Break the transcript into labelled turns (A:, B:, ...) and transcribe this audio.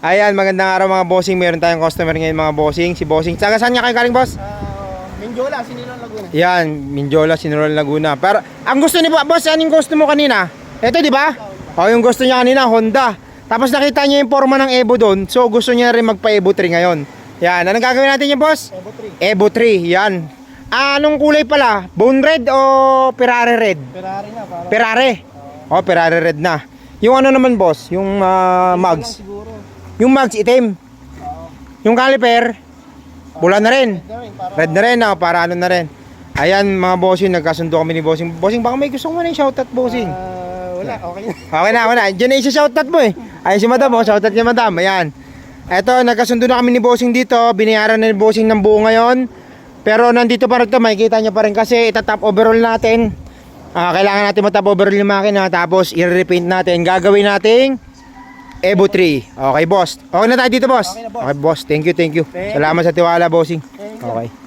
A: Ayan, magandang araw mga bossing. Meron tayong customer ngayon mga bossing. Si bossing. Taga saan niya kayo galing, boss?
B: Mindiola, Sinilang Laguna.
A: Yan, Mindiola, Siniloan, Laguna. Pero ang gusto ni boss, anong gusto mo kanina? Ito, di ba? O, yung gusto niya kanina, Honda. Tapos nakita niya yung forma ng Evo doon. So gusto niya rin magpa Evo 3 ngayon. Yan, anong gagawin natin yung boss?
B: Evo 3.
A: Evo 3, yan. Anong kulay pala? Bone red o Ferrari red?
B: Ferrari na, para.
A: Ferrari. O, Ferrari red na. Yung ano naman boss, yung mags.
B: Siguro.
A: Yung mags itim. Yung caliper, pula na rin. Red na rin, para ano na rin. Ayan mga bossing, nagkasundo kami ni bossing. Bossing, baka may gusto mo na yung shoutout bossing.
B: Wala, okay na.
A: Okay na. Diyan na yung shoutout mo eh. Ayun si madam, shoutout niya madam. Ayan. Eto, nagkasundo na kami ni bossing dito. Binayaran na ni bossing ng buo ngayon. Pero nandito pa rin ito, makikita niya pa rin kasi itatap overall natin. Kailangan natin matap overall yung makina. Tapos i-repaint natin. Gagawin nating Evo 3. Okay boss. Okay na tayo dito boss.
B: Okay na, boss.
A: Okay boss. Thank you. Salamat sa tiwala bossing. Okay.